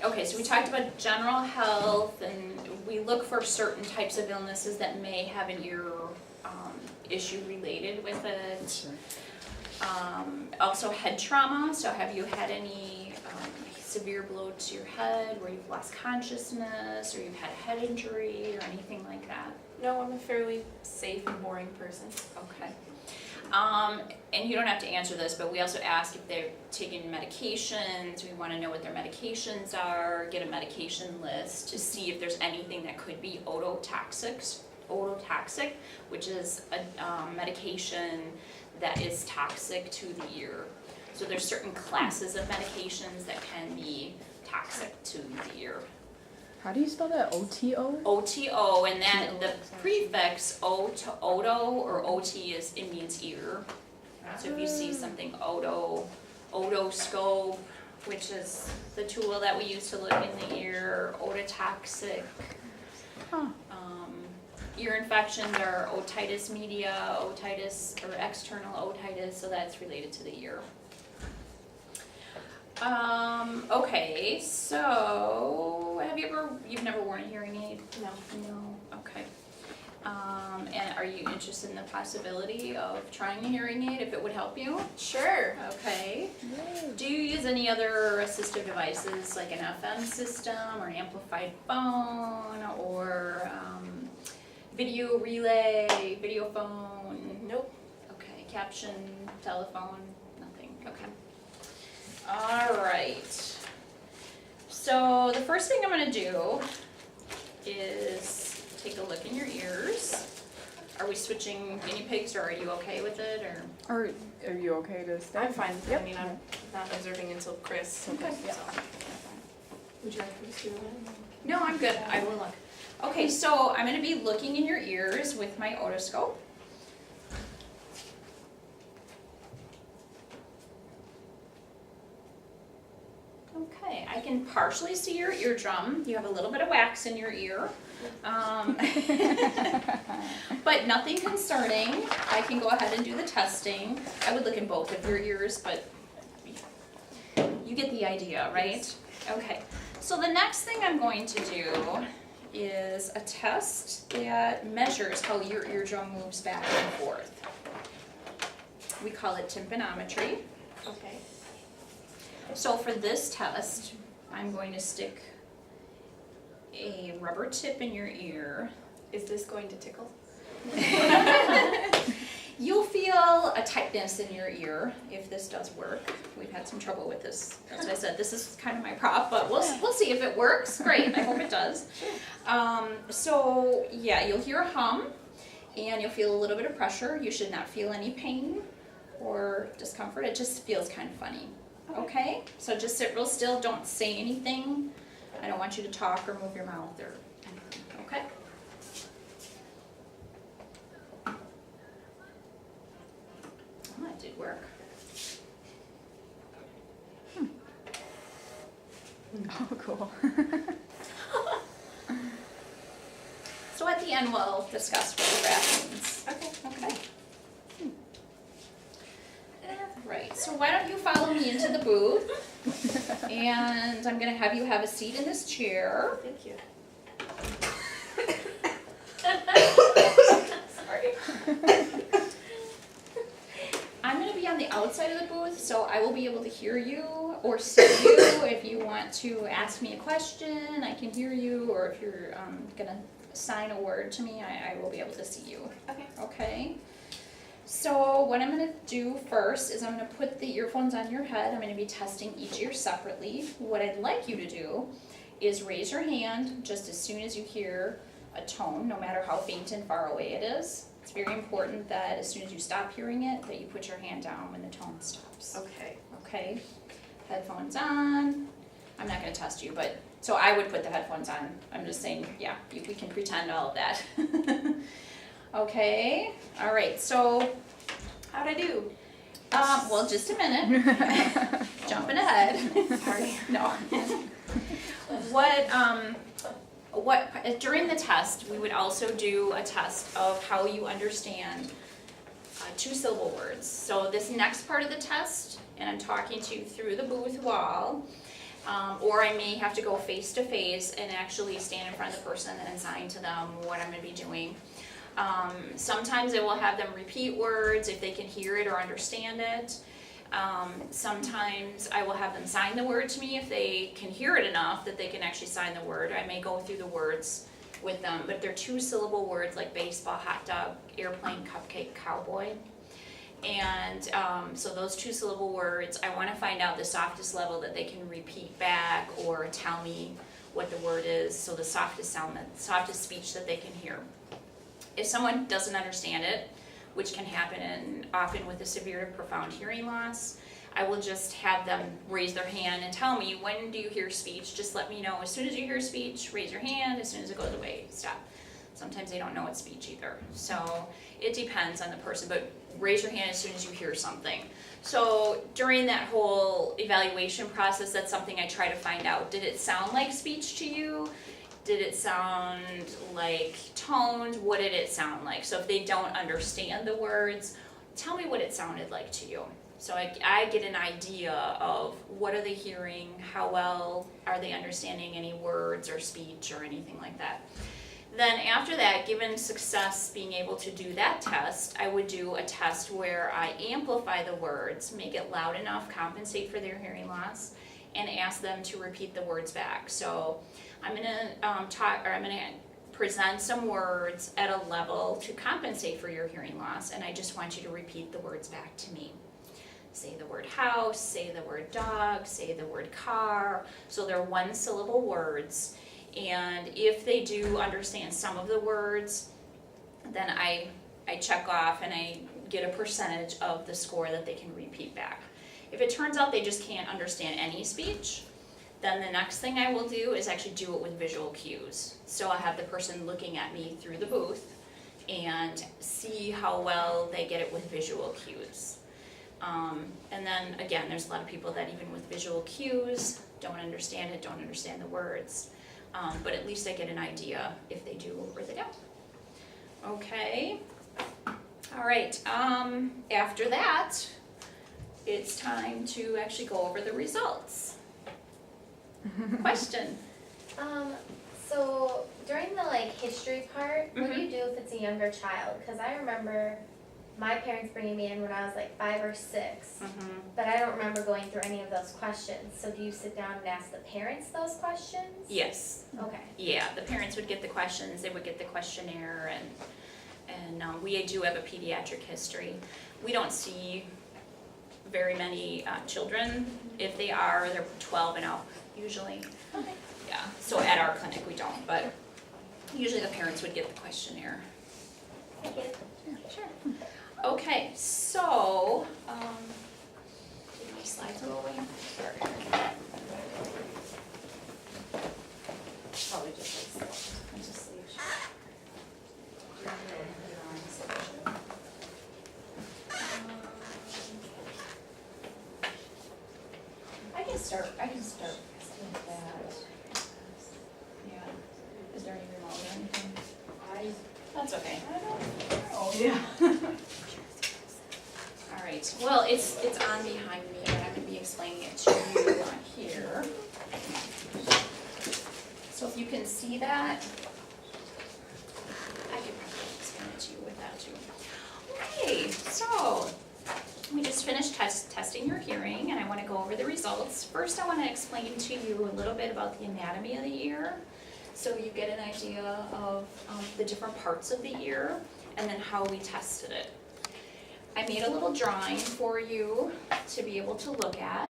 Okay, so we talked about general health, and we look for certain types of illnesses that may have an ear issue related with it. Also head trauma, so have you had any severe blow to your head where you've lost consciousness, or you've had a head injury, or anything like that? No, I'm a fairly safe and boring person. Okay. And you don't have to answer this, but we also ask if they're taking medications. We want to know what their medications are, get a medication list to see if there's anything that could be ototoxic, which is a medication that is toxic to the ear. So there's certain classes of medications that can be toxic to the ear. How do you spell that? O-T-O? OTO, and then the prefix O to oto or OT is, it means ear. So if you see something otoscope, which is the tool that we use to look in the ear, ototoxic. Huh. Ear infections are otitis media, otitis, or external otitis, so that's related to the ear. Okay, so you've never worn a hearing aid? No. No, okay. And are you interested in the possibility of trying a hearing aid if it would help you? Sure. Okay. Yay. Do you use any other assistive devices like an FM system or an amplified phone or video relay, video phone? Nope. Okay, caption, telephone, nothing, okay. All right. So the first thing I'm gonna do is take a look in your ears. Are we switching guinea pigs, or are you okay with it, or? Are you okay to stay? I'm fine with it. Yep. I mean, I'm not observing until Chris. Okay. So. Would you like me to do that? No, I'm good, I will look. Okay, so I'm gonna be looking in your ears with my otoscope. Okay, I can partially see your eardrum. You have a little bit of wax in your ear. But nothing concerning. I can go ahead and do the testing. I would look in both of your ears, but you get the idea, right? Okay, so the next thing I'm going to do is a test that measures how your eardrum moves back and forth. We call it tympanometry. Okay. So for this test, I'm going to stick a rubber tip in your ear. Is this going to tickle? You'll feel a tightness in your ear if this does work. We've had some trouble with this. As I said, this is kind of my prop, but we'll see if it works. Great, I hope it does. So yeah, you'll hear a hum, and you'll feel a little bit of pressure. You should not feel any pain or discomfort. It just feels kind of funny. Okay, so just sit real still, don't say anything. I don't want you to talk or move your mouth or anything, okay? Oh, that did work. Oh, cool. So at the end, we'll discuss what your breath means. Okay. Right, so why don't you follow me into the booth, and I'm gonna have you have a seat in this chair. Thank you. Sorry. I'm gonna be on the outside of the booth, so I will be able to hear you or see you. If you want to ask me a question, I can hear you, or if you're gonna sign a word to me, I will be able to see you. Okay. Okay? So what I'm going to do first is I'm going to put the earphones on your head. I'm going to be testing each ear separately. What I'd like you to do is raise your hand just as soon as you hear a tone, no matter how faint and far away it is. It's very important that as soon as you stop hearing it, that you put your hand down when the tone stops. Okay. Okay? Headphones on. I'm not going to test you, but so I would put the headphones on. I'm just saying, yeah, we can pretend all of that. Okay, all right, so How'd I do? well, just a minute. Jumping ahead. Sorry. No. What during the test, we would also do a test of how you understand two-syllable words. So this next part of the test, and I'm talking to you through the booth wall, Or I may have to go face to face and actually stand in front of the person and sign to them what I'm gonna be doing. Sometimes I will have them repeat words if they can hear it or understand it. Sometimes I will have them sign the word to me if they can hear it enough that they can actually sign the word. I may go through the words with them, but they're 2-syllable words like baseball, hot dog, airplane, cupcake, cowboy. And so those 2-syllable words, I want to find out the softest level that they can repeat back or tell me what the word is, so the softest sound, the softest speech that they can hear. If someone doesn't understand it, which can happen often with a severe profound hearing loss, I will just have them raise their hand and tell me, when do you hear speech? Just let me know as soon as you hear speech, raise your hand, as soon as it goes away, stop. Sometimes they don't know it's speech either, so it depends on the person, but raise your hand as soon as you hear something. So during that whole evaluation process, that's something I try to find out. Did it sound like speech to you? Did it sound like tones? What did it sound like? So if they don't understand the words, tell me what it sounded like to you. So I get an idea of what are they hearing, how well are they understanding any words or speech or anything like that. Then after that, given success being able to do that test, I would do a test where I amplify the words, make it loud enough, compensate for their hearing loss, and ask them to repeat the words back. So I'm gonna present some words at a level to compensate for your hearing loss, and I just want you to repeat the words back to me. Say the word house, say the word dog, say the word car. So they're 1-syllable words. And if they do understand some of the words, then I check off and I get a percentage of the score that they can repeat back. If it turns out they just can't understand any speech, then the next thing I will do is actually do it with visual cues. So I'll have the person looking at me through the booth and see how well they get it with visual cues. And then again, there's a lot of people that even with visual cues don't understand it, don't understand the words. But at least I get an idea if they do or they don't. Okay. All right. After that, it's time to actually go over the results. Question? So during the history part, what do you do if it's a younger child? Because I remember my parents bringing me in when I was 5 or 6, but I don't remember going through any of those questions. So do you sit down and ask the parents those questions? Yes. Okay. Yeah, the parents would get the questions, they would get the questionnaire, and we do have a pediatric history. We don't see very many children. If they are, they're 12 and up usually. Okay. Yeah, so at our clinic we don't, but usually the parents would get the questionnaire. Thank you. Sure. Okay, so, did my slides go away? Sorry. Probably just I can start with that. Yeah. Is there any remote or anything? That's okay. Oh, yeah. All right, well, it's on behind me, but I'm gonna be explaining it to you on here. So if you can see that, I could probably explain it to you with that too. Okay, so we just finished testing your hearing, and I want to go over the results. First, I want to explain to you a little bit about the anatomy of the ear, so you get an idea of the different parts of the ear, and then how we tested it. I made a little drawing for you to be able to look at.